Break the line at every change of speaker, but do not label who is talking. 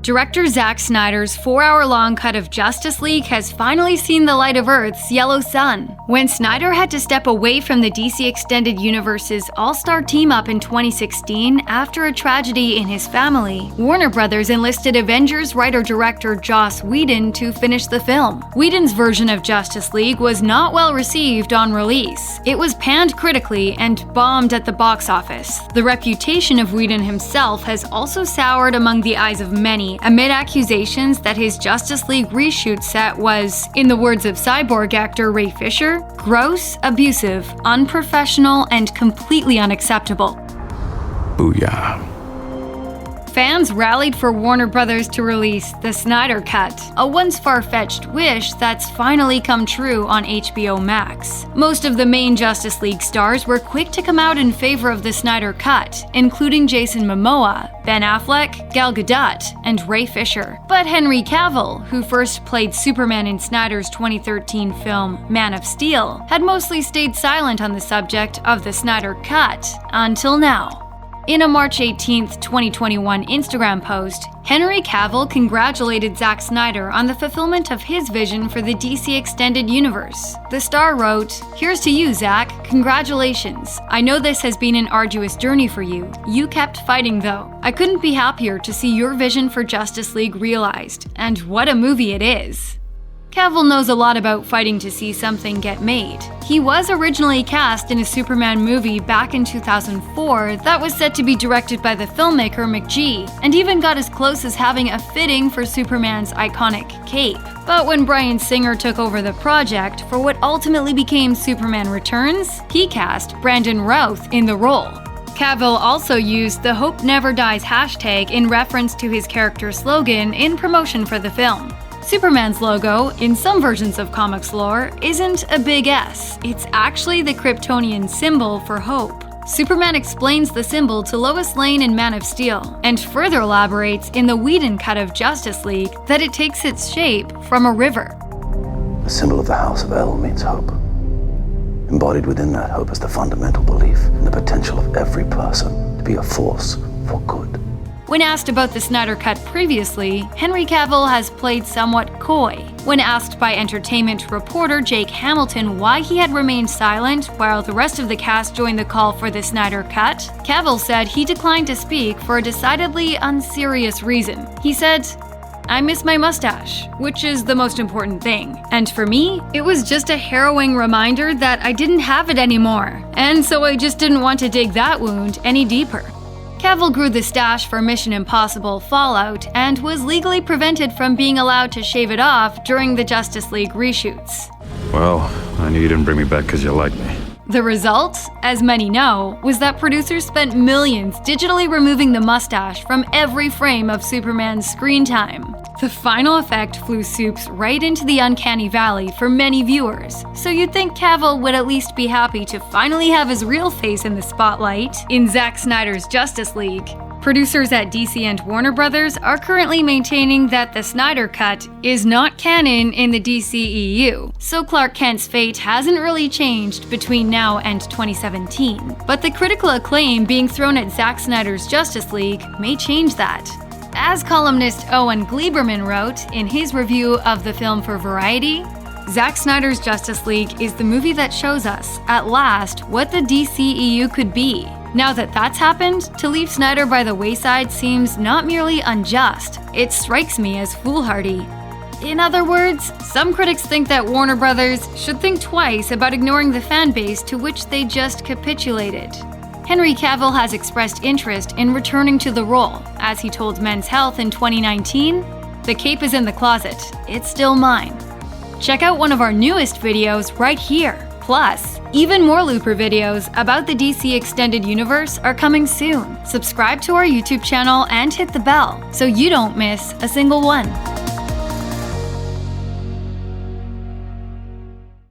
Director Zack Snyder's 4-hour-long cut of Justice League has finally seen the light of Earth's yellow sun. When Snyder had to step away from the DC Extended Universe's all-star team-up in 2016 after a tragedy in his family, Warner Brothers enlisted Avengers writer-director Joss Whedon to finish the film. Whedon's version of Justice League was not well received on release. It was panned critically and bombed at the box office. The reputation of Whedon himself has also soured among the eyes of many, amid accusations that his Justice League reshoot set was, in the words of Cyborg actor Ray Fisher, gross, abusive, unprofessional, and completely unacceptable.
Booyah.
Fans rallied for Warner Brothers to release the Snyder Cut, a once far-fetched wish that's finally come true on HBO Max. Most of the main Justice League stars were quick to come out in favor of the Snyder Cut, including Jason Momoa, Ben Affleck, Gal Gadot, and Ray Fisher. But Henry Cavill, who first played Superman in Snyder's 2013 film Man of Steel, had mostly stayed silent on the subject of the Snyder Cut until now. In a March 18, 2021 Instagram post, Henry Cavill congratulated Zack Snyder on the fulfillment of his vision for the DC Extended Universe. The star wrote, "Here's to you, Zack. Congratulations. I know this has been an arduous journey for you. You kept fighting though. I couldn't be happier to see your vision for Justice League realized. And what a movie it is." Cavill knows a lot about fighting to see something get made. He was originally cast in a Superman movie back in 2004 that was set to be directed by the filmmaker McG, and even got as close as having a fitting for Superman's iconic cape. But when Bryan Singer took over the project for what ultimately became Superman Returns, he cast Brandon Routh in the role. Cavill also used the Hope Never Dies hashtag in reference to his character's slogan in promotion for the film. Superman's logo, in some versions of comics lore, isn't a big S. It's actually the Kryptonian symbol for hope. Superman explains the symbol to Lois Lane in Man of Steel, and further elaborates in the Whedon cut of Justice League that it takes its shape from a river.
The symbol of the House of El means hope. Embodied within that hope is the fundamental belief in the potential of every person to be a force for good.
When asked about the Snyder Cut previously, Henry Cavill has played somewhat coy. When asked by entertainment reporter Jake Hamilton why he had remained silent while the rest of the cast joined the call for the Snyder Cut, Cavill said he declined to speak for a decidedly unserious reason. He said, "I miss my mustache, which is the most important thing. And for me, it was just a harrowing reminder that I didn't have it anymore. And so I just didn't want to dig that wound any deeper." Cavill grew the stash for Mission Impossible Fallout and was legally prevented from being allowed to shave it off during the Justice League reshoots.
Well, I knew you didn't bring me back because you like me.
The result, as many know, was that producers spent millions digitally removing the mustache from every frame of Superman's screen time. The final effect flew Supes right into the uncanny valley for many viewers, so you'd think Cavill would at least be happy to finally have his real face in the spotlight in Zack Snyder's Justice League. Producers at DC and Warner Brothers are currently maintaining that the Snyder Cut is not canon in the DCEU, so Clark Kent's fate hasn't really changed between now and 2017. But the critical acclaim being thrown at Zack Snyder's Justice League may change that. As columnist Owen Gleiberman wrote in his review of the film for Variety, Zack Snyder's Justice League is the movie that shows us, at last, what the DCEU could be. Now that that's happened, to leave Snyder by the wayside seems not merely unjust, it strikes me as foolhardy. In other words, some critics think that Warner Brothers should think twice about ignoring the fan base to which they just capitulated. Henry Cavill has expressed interest in returning to the role. As he told Men's Health in 2019, "The cape is in the closet, it's still mine." Check out one of our newest videos right here. Plus, even more Looper videos about the DC Extended Universe are coming soon. Subscribe to our YouTube channel and hit the bell so you don't miss a single one.